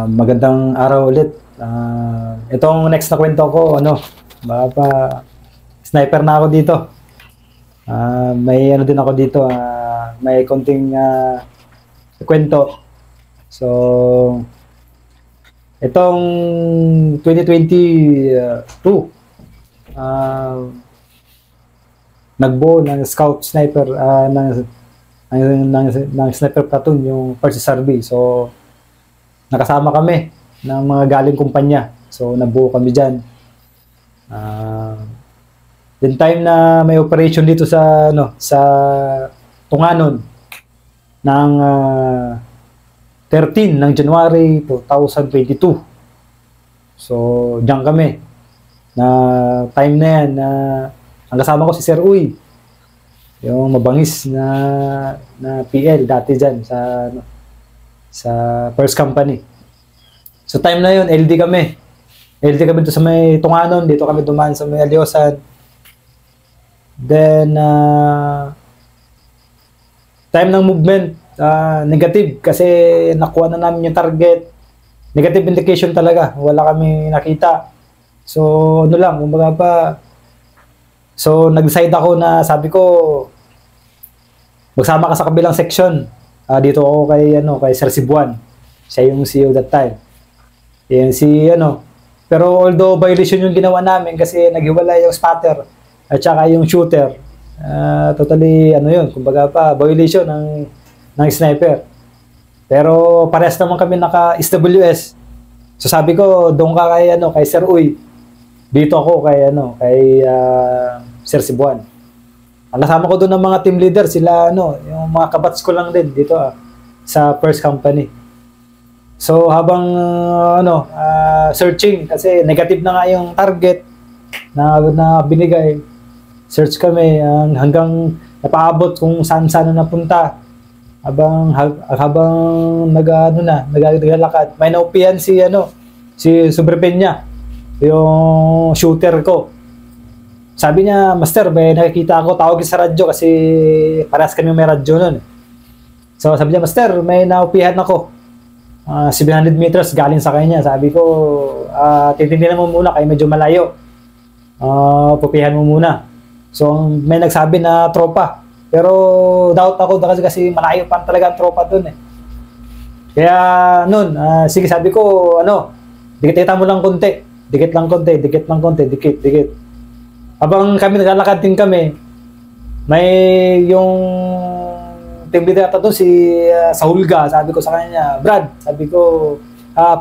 Magandang araw ulit. Itong next na kwento ko, baka pa, sniper na ako dito. May ano din ako dito, may konting kwento. So, itong 2022, nagbuo ng scout sniper, ng sniper platoon, yung first SRB. So, nakasama kami ng mga galing kumpanya. So, nabuo kami dyan. Then time na may operation dito sa, sa Tunganon ng 13 ng January 2022. So, diyan kami. Na time na yan, ang kasama ko si Sir Uy. Yung mabangis na PL dati dyan sa first company. So time na yun, LD kami. LD kami dito sa may Tunganon, dito kami dumaan sa may Alyosan. Then, time ng movement, negative kasi nakuha na namin yung target. Negative indication talaga, wala kami nakita. So, ano lang, kumbaga pa. So, nag-decide ako na sabi ko, magsama ka sa kabilang section. Dito ako kay Sir Sibuan. Siya yung CEO that time. Yan Pero although violation yung ginawa namin kasi naghiwalay yung spotter at saka yung shooter. Totally yun, kumbaga pa violation ng sniper. Pero parehas naman kami naka-SWS. So sabi ko, doon ka kay Sir Uy. Dito ako kay Sir Sibuan. Ang kasama ko doon ng mga team leader, sila yung mga kabats ko lang din dito sa first company. So habang searching kasi negative na nga yung target na binigay. Search kami hanggang napaabot kung saan napunta. Habang naglalakad, may naupihan si Subrepenya, yung shooter ko. Sabi niya, Master, may nakikita ako, tawag sa radyo kasi parehas kami may radyo nun. So sabi niya, Master, may naupihan ako. 700 meters galing sa kanya. Sabi ko, titindihan mo muna kayo medyo malayo. Pupihan mo muna. So may nagsabi na tropa. Pero doubt ako kasi malayo pa talaga ang tropa dun eh. Kaya nun, sige sabi ko, dikit mo lang konti. Dikit lang konti. Habang kami naglalakad din kami, may yung team leader ata doon si Sahulga. Sabi ko sa kanya, Brad, sabi ko,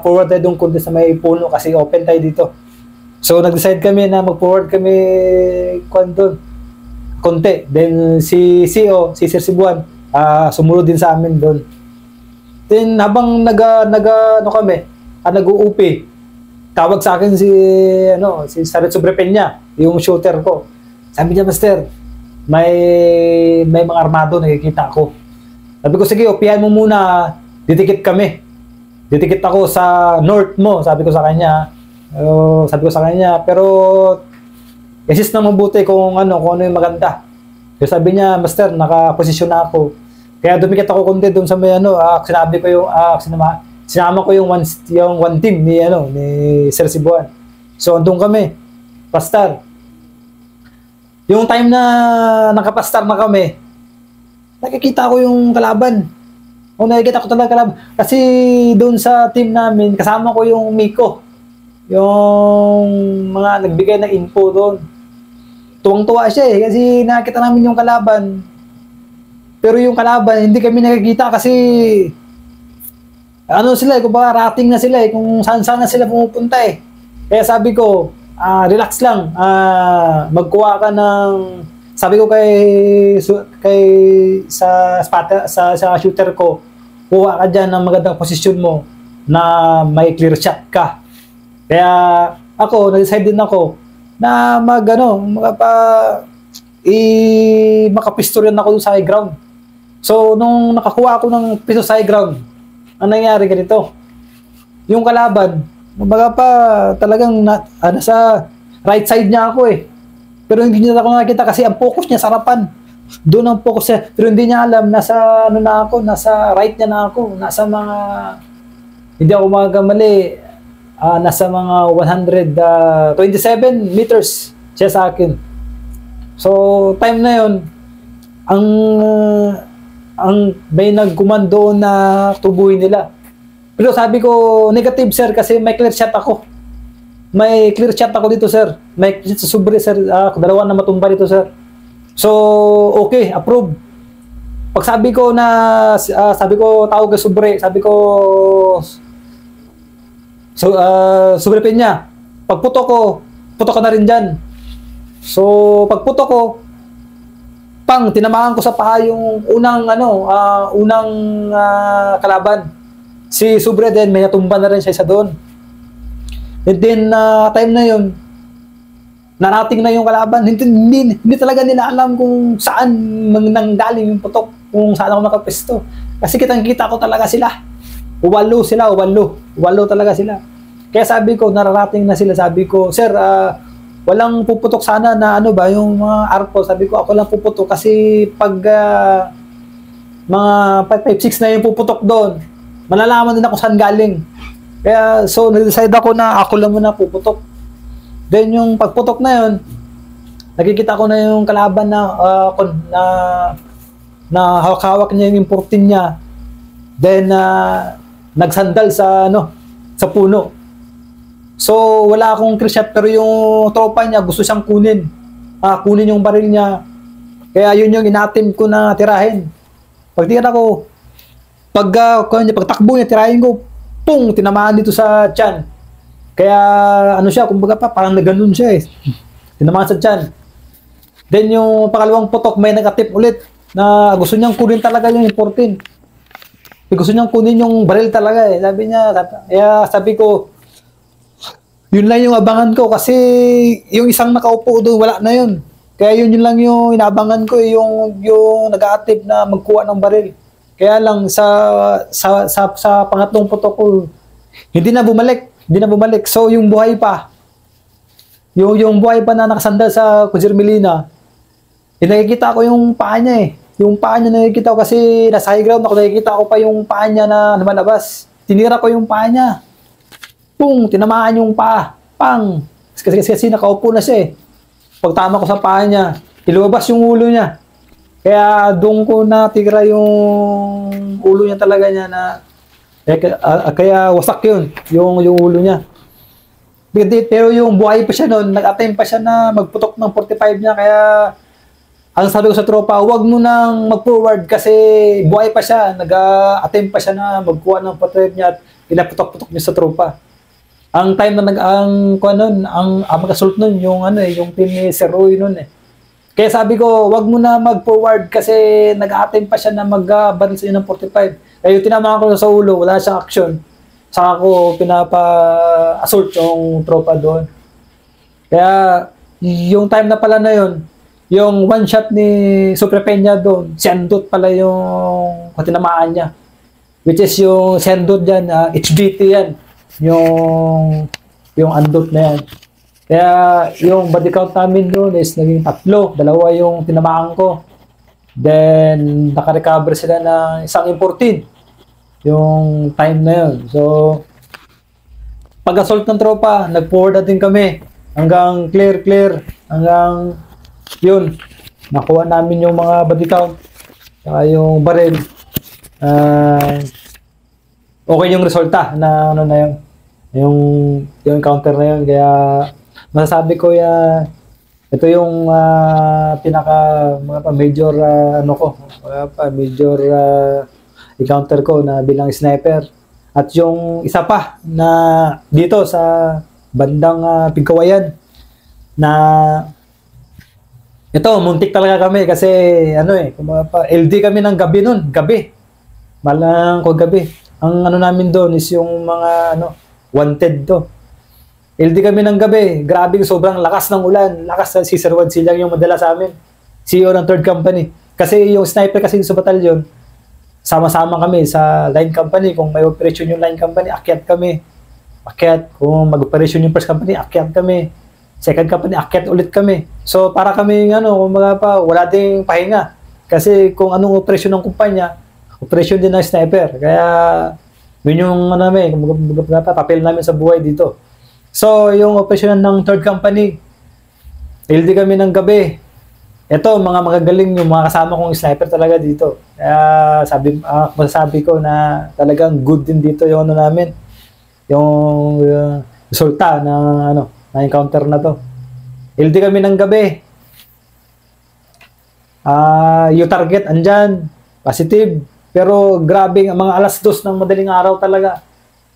forward tayo doon konti sa may puno kasi open tayo dito. So nag-decide kami na mag-forward kami konti. Then si CEO, si Sir Sibuan, sumunod din sa amin doon. Then habang nag-uupi, tawag sa akin si Sarit Sobrepenya, yung shooter ko. Sabi niya, Master, may mga armado nakikita ako. Sabi ko, sige, upihan mo muna, didikit kami. Didikit ako sa north mo, sabi ko sa kanya. Pero assist na mabuti kung ano yung maganda. So sabi niya, Master, nakaposisyon na ako. Kaya dumikit ako kundi doon sa may sinabi ko yung sinama ko yung one team ni Sir Sibuan. So andun kami, pastar. Yung time na nakapastar na kami, nakikita ko yung kalaban. Nakikita ko talaga kalaban. Kasi doon sa team namin, kasama ko yung Miko. Yung mga nagbigay ng info doon. Tuwang-tuwa siya kasi nakita namin yung kalaban. Pero yung kalaban, hindi kami nakikita kasi kung baka rating na sila kung saan na sila pumupunta Kaya sabi ko, relax lang, magkuha ka ng, sabi ko sa shooter ko, kuha ka dyan ng magandang posisyon mo na may clear shot ka. Kaya ako, nag-decide din ako na makapisto rin ako sa high ground. So, nung nakakuha ako ng pisto sa high ground, ang nangyari ganito, yung kalaban, talagang nasa right side niya ako Pero hindi niya ako nakikita kasi ang focus niya sa harapan. Doon ang focus niya. Pero hindi niya alam, nasa right niya na ako. Nasa mga hindi ako magkamali, nasa mga 127 meters siya sa akin. So, time na yon ang may nagkumando na tubuhin nila. Pero sabi ko, negative sir, kasi may clear shot ako. May clear shot ako dito sir. May clear shot sa sobre sir. Dalawa na matumba dito sir. So, okay, approve. Pag sabi ko na, sabi ko tawag ka sobre, sabi ko, so, sobre Peña, pag puto ka na rin dyan. So, pag puto ko, tinamaan ko sa paa yung unang kalaban. Si Sobre din, may natumba na rin siya isa doon. And then, time na yun, narating na yung kalaban. Hindi talaga nila alam kung saan nanggaling yung putok, kung saan ako nakapesto. Kasi kitang-kita ko talaga sila. Walo talaga sila. Kaya sabi ko, nararating na sila. Sabi ko, sir, walang puputok sana na yung mga arpo. Sabi ko, ako lang puputok kasi pag mga 5-6 na yung puputok doon, malalaman din ako saan galing. Kaya, so, nag-decide ako na ako lang muna puputok. Then, yung pagputok na yun, nakikita ko na yung kalaban na hawak-hawak niya yung importin niya. Then, nagsandal sa puno. So, wala akong clear shot, pero yung tropa niya gusto siyang kunin. Kunin yung baril niya. Kaya yun yung inatim ko na tirahin. Pagtingin ako, pagtakbo niya, tirahin ko, tinamaan dito sa tiyan. Kaya, siya, kumbaga parang naganon siya eh. Tinamaan sa tiyan. Then yung pangalawang putok, may nag-atip ulit na gusto niyang kunin talaga yung importin. Gusto niyang kunin yung baril talaga eh. Sabi niya, sabi ko, yun lang yung abangan ko kasi yung isang nakaupo doon, wala na yun. Kaya yun lang yung inabangan ko, yung nag-aatip na magkuha ng baril. Kaya lang sa pangatlong putok ko, hindi na bumalik. So yung buhay pa, yung buhay pa na nakasandal sa Kusir Melina, nakikita ko yung paa niya eh. Yung paa niya nakikita ko kasi nasa high ground ako, nakikita ko pa yung paa niya na lumalabas. Tinira ko yung paa niya. Tinamaan yung paa. Kasi nakaupo na siya eh. Pagtama ko sa paa niya, ilumabas yung ulo niya. Kaya doon ko natira yung ulo niya talaga niya na kaya wasak yun, yung ulo niya. Pero yung buhay pa siya noon, nag-attempt pa siya na magputok ng 45 niya. Kaya ang sabi ko sa tropa, huwag mo nang mag-forward kasi buhay pa siya. Nag-attempt pa siya na magkuha ng 45 niya at pinaputok-putok niya sa tropa. Ang time na ang mag-assault nun, yung team ni Sir Roy nun eh. Kaya sabi ko, wag mo na mag-forward kasi nag-attempt pa siya na mag-baril sa inyo ng 45. Kaya yung tinamaan ko sa ulo, wala siyang action. Saka ko pinapa-assault yung tropa doon. Kaya yung time na pala na yun, yung one shot ni Super Peña doon, si Andot pala yung tinamaan niya. Which is yung si Andot dyan, HBT yan. Yung Andot na yan. Kaya yung body count namin doon is naging 3. 2 yung tinamaan ko. Then naka-recover sila ng isang importin yung time na yun. So pag-assault ng tropa, nag-forward natin kami hanggang clear hanggang yun, nakuha namin yung mga body count saka yung baril. Okay yung resulta na na yun, yung encounter na yun. Kaya masasabi ko ito yung mga major major encounter ko na bilang sniper. At yung isa pa na dito sa bandang Pigkawayan na ito, muntik talaga kami kasi LD kami ng gabi nun, malang ko gabi. Ang namin doon is yung mga wanted to. LD kami ng gabi, grabe, sobrang lakas ng ulan, lakas si Sir Juan Silang yung madala sa amin, CEO ng 3rd Company. Kasi yung sniper kasi sa batalyon, sama-sama kami sa line company. Kung may operation yung line company, akyat kami. Kung mag-operation yung 1st company, akyat kami. 2nd company, akyat ulit kami. So para kami wala ding pahinga. Kasi kung anong operasyon ng kumpanya, operasyon din ng sniper. Kaya Yun yung ano namin, papel namin sa buhay dito. So, yung operasyon ng third company, LD kami ng gabi. Ito, mga magagaling yung mga kasama kong sniper talaga dito. Kaya masasabi ko na talagang good din dito yung ano namin. Yung resulta na encounter na to. LD kami ng gabi. Yung target andyan, positive. Pero grabe, mga alas 2 ng madaling araw talaga.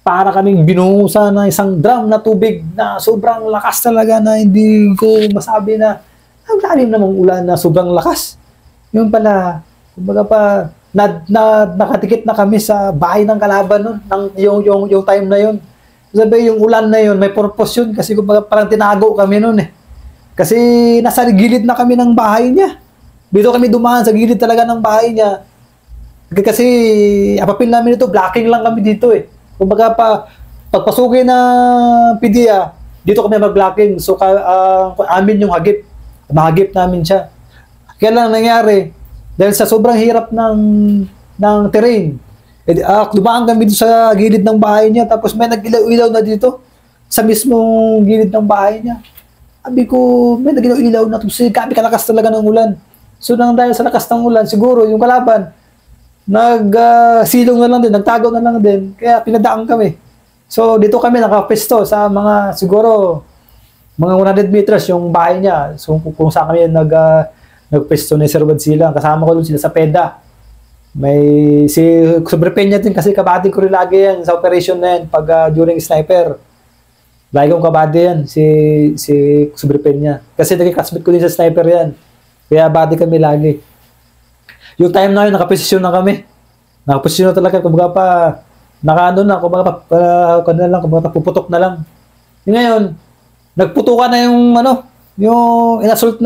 Para kaming binuhusan ng isang drum na tubig na sobrang lakas talaga na hindi ko masabi na ang lalim namang ulan na sobrang lakas. Yung pala, kumbaga pa, nakatikit na kami sa bahay ng kalaban nun, yung time na yun. Sabi, yung ulan na yun, may purpose yun kasi kumbaga parang tinago kami nun eh. Kasi nasa gilid na kami ng bahay niya. Dito kami dumaan sa gilid talaga ng bahay niya. Kasi apapil namin ito, blocking lang kami dito eh. Kumbaga pagpasukin ng PDEA, dito kami mag-blocking. So, amin yung hagip. Mahagip namin siya. Kaya lang nangyari, dahil sa sobrang hirap ng terrain, dumaan kami dito sa gilid ng bahay niya, tapos may nag-ilaw-ilaw na dito, sa mismong gilid ng bahay niya. Sabi ko, may nag-ilaw-ilaw na ito, kasi gabi kalakas talaga ng ulan. So, nang dahil sa lakas ng ulan, siguro yung kalaban, silong na lang din, nagtago na lang din, kaya pinadaan kami. So, dito kami nakapesto sa mga, siguro, mga 100 meters yung bahay niya. So, kung saan kami nagpesto ni Sir Godzilla, kasama ko doon sila sa PEDA. May si Sobrepeña din kasi kabady ko rin lagi yan sa operation na yan pag during sniper. Lagi kong kabady yan, si Sobrepeña. Kasi nagkikasmit ko din sa sniper yan. Kaya body kami lagi. Yung time na yun, nakaposisyon na kami. Nakaposisyon na talaga, kumbaga pa, kumbaga puputok na lang. Yung ngayon, nagputukan na yung inassault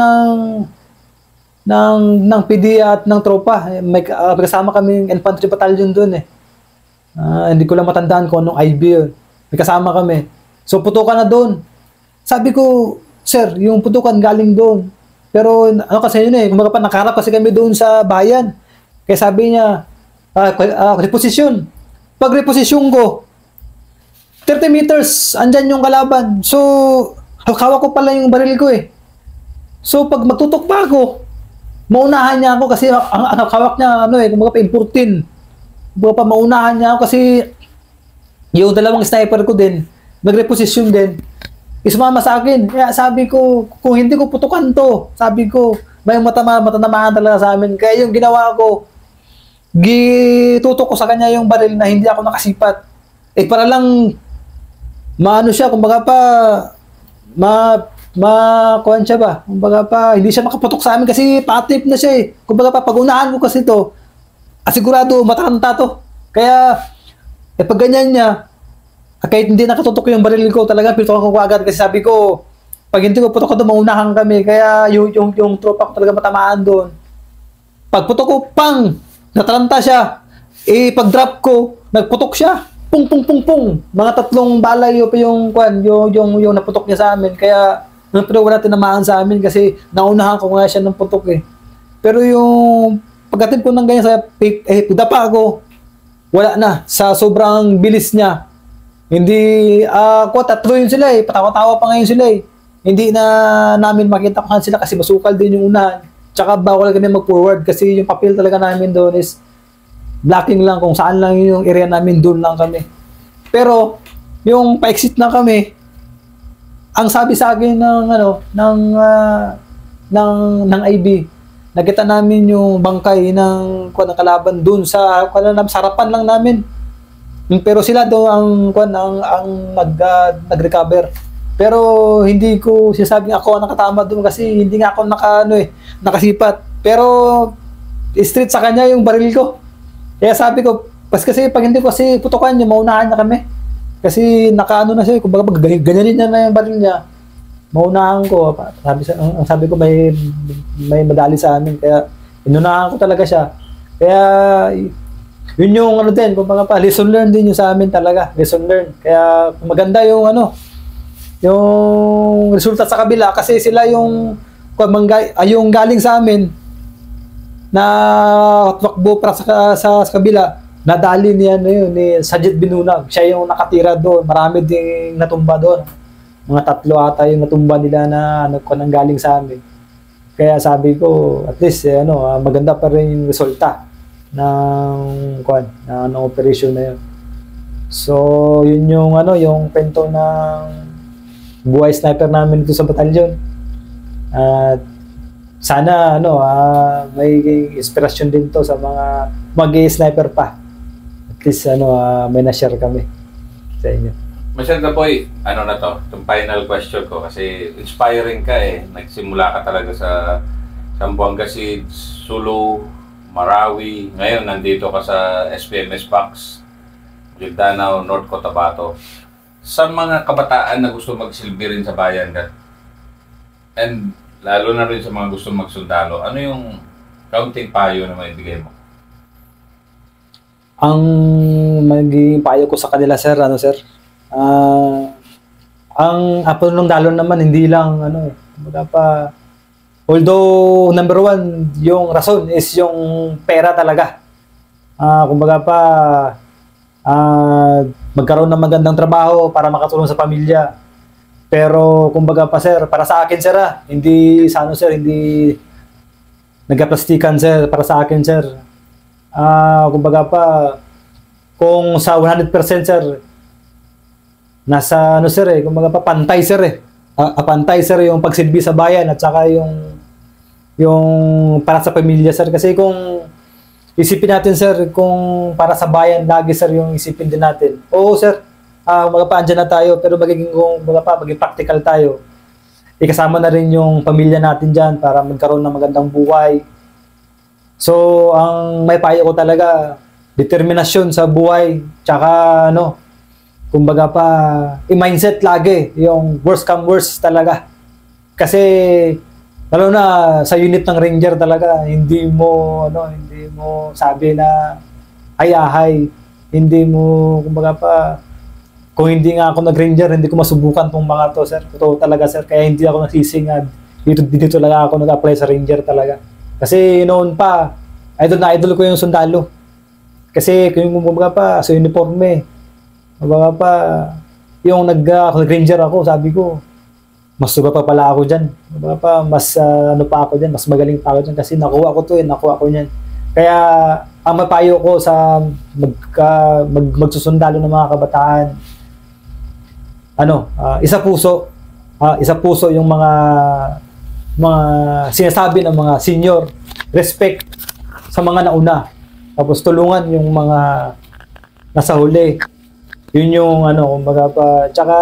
ng PDEA at ng tropa. May kasama kaming infantry battalion doon eh. Hindi ko lang matandaan kung anong IB yun. May kasama kami. So putukan na doon. Sabi ko, sir, yung putukan galing doon. Pero ano kasi yun eh, kumbaga pa nakaharap kasi kami doon sa bayan. Kaya sabi niya, reposition. Pag reposition ko, 30 meters, andyan yung kalaban. So, hawak ko pala yung baril ko eh. So, pag magtutok pa ako, maunahan niya ako kasi ang hawak niya, kumbaga pa M14. Kumbaga pa maunahan niya ako kasi yung dalawang sniper ko din, nagreposition din, isumama sa akin. Kaya sabi ko, kung hindi ko putukan to, sabi ko, may matanamaan talaga sa amin. Kaya yung ginawa ko, gitutok ko sa kanya yung baril na hindi ako nakasipat. Eh, para lang, maano siya, kumbaga pa, kuhan siya ba? Kumbaga pa, hindi siya makaputok sa amin kasi patip na siya eh. Kumbaga pa, pag-unahan ko kasi to, asigurado, matakanta to. Kaya, pag ganyan niya, kahit hindi nakatutok yung baril ko, talaga pinutokan ko agad kasi sabi ko, pag hindi ko putok ko doon, maunahan kami. Kaya yung tropa ko talaga matamaan doon. Pag putok ko, pang! Natalanta siya. Pag-drop ko, nagputok siya. Pung, pung, pung, pung. Mga 3 bala yung naputok niya sa amin. Kaya, wala tinamaan sa amin kasi naunahan ko nga siya ng putok eh. Pero yung pagkatid ko ng ganyan sa dapa ako, wala na. Sa sobrang bilis niya. Hindi, 3 yun sila eh. Patawa-tawa pa ngayon sila eh. Hindi na namin makita kung sila kasi masukal din yung unahan. Tsaka bawal kami mag-forward kasi yung papel talaga namin doon is blocking lang. Kung saan lang yung area namin, doon lang kami. Pero, yung pa-exit na kami, ang sabi sa akin ng IB, nakita namin yung bangkay ng kalaban doon sa harapan lang namin. Pero sila doon ang nag-recover. Pero hindi ko sinasabing ako ang nakatama doon kasi hindi nga ako nakasipat. Pero straight sa kanya yung baril ko. Kaya sabi ko, kasi pag hindi ko kasi putukan niya, maunahan niya kami. Kasi na siya, kumbaga ganyanin niya na yung baril niya. Maunahan ko. Sabi ko may madali sa amin. Kaya inunahan ko talaga siya. Kaya yun yung kumbaga pa, lesson learned din yung sa amin talaga. Lesson learned. Kaya maganda yung yung resulta sa kabila kasi sila yung galing sa amin na tumakbo para sa kabila. nadali niya ano yun, ni Sajid Binunag. Siya yung nakatira doon. Marami ding natumba doon. Mga 3 ata yung natumba nila na ano ko nang galing sa amin. Kaya sabi ko, at least maganda pa rin yung resulta ng operation na yun. So, yun yung yung kwento ng buhay sniper namin dito sa batalyon. At sana may inspirasyon din to sa mga mag-i-sniper pa. At least may na-share kami sa inyo. Masyad na boy, na to, itong final question ko kasi inspiring ka nagsimula ka talaga sa Zamboanga Seeds, Sulu, Marawi, ngayon nandito ka sa SPMS Pax, Guindanao, North Cotabato. Sa mga kabataan na gusto magsilbi rin sa bayan ka, and lalo na rin sa mga gusto magsundalo, ano yung kaunting payo na maibigay mo? Ang magiging payo ko sa kanila, sir, sir? Ang apelong dalo naman, hindi lang, although, number 1, yung rason is yung pera talaga. Kumbaga pa, magkaroon ng magandang trabaho para makatulong sa pamilya. Pero, kumbaga pa, sir, para sa akin, sir, hindi, sir, hindi nagkaplastikan, sir, para sa akin, sir. Kumbaga pa, kung sa 100%, sir, nasa sir kumbaga pa pantay sir pantay sir yung pagsilbi sa bayan at saka yung para sa pamilya sir, kasi kung isipin natin sir kung para sa bayan lagi sir yung isipin din natin, oo sir, kumbaga pa andyan na tayo, pero maging practical tayo, ikasama na rin yung pamilya natin dyan para magkaroon ng magandang buhay. So ang may payo ko talaga, determinasyon sa buhay, tsaka kumbaga pa, i-mindset lagi, yung worst come worst talaga. Kasi, lalo na sa unit ng Ranger talaga, hindi mo sabi na, ay, hindi mo, kumbaga pa, kung hindi nga ako nag-Ranger, hindi ko masubukan tong mga to, sir. Totoo talaga, sir. Kaya hindi ako nasisingad. Dito talaga ako nag-apply sa Ranger talaga. Kasi noon pa, idol ko yung sundalo. Kasi, kung kumbaga pa, sa uniforme, kumbaga pa, yung nag-ranger ako, sabi ko, mas suga pa pala ako dyan. Kumbaga pa, mas pa ako dyan, mas magaling pa ako dyan kasi nakuha ko niyan. Kaya, ang mapayo ko sa magsusundalo ng mga kabataan, isa puso yung mga sinasabi ng mga senior, respect sa mga nauna, tapos tulungan yung mga nasa huli. Yun yung kumbaga pa, tsaka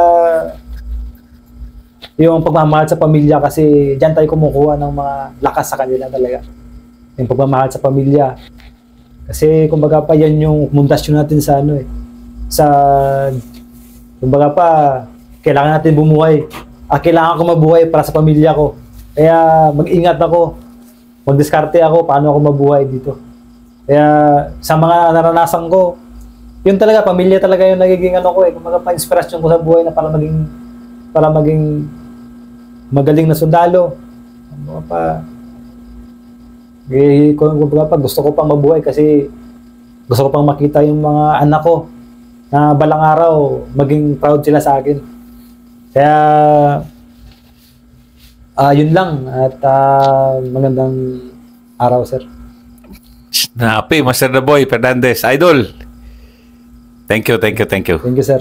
yung pagmamahal sa pamilya, kasi diyan tayo kumukuha ng mga lakas sa kanila talaga. Yung pagmamahal sa pamilya. Kasi kumbaga pa yan yung mundasyon natin sa sa kumbaga pa kailangan natin bumuhay. Kailangan ko mabuhay para sa pamilya ko. Kaya mag-ingat ako. Magdiskarte ako paano ako mabuhay dito. Kaya sa mga naranasan ko, yun talaga, pamilya talaga yung nagiging kumbaga pa-inspirasyon ko sa buhay na para maging magaling na sundalo. Kumbaga pa, gusto ko pang mabuhay kasi gusto ko pang makita yung mga anak ko na balang araw maging proud sila sa akin. Kaya yun lang, at magandang araw, sir. Master The Boy Fernandez, idol. Thank you. Thank you, sir.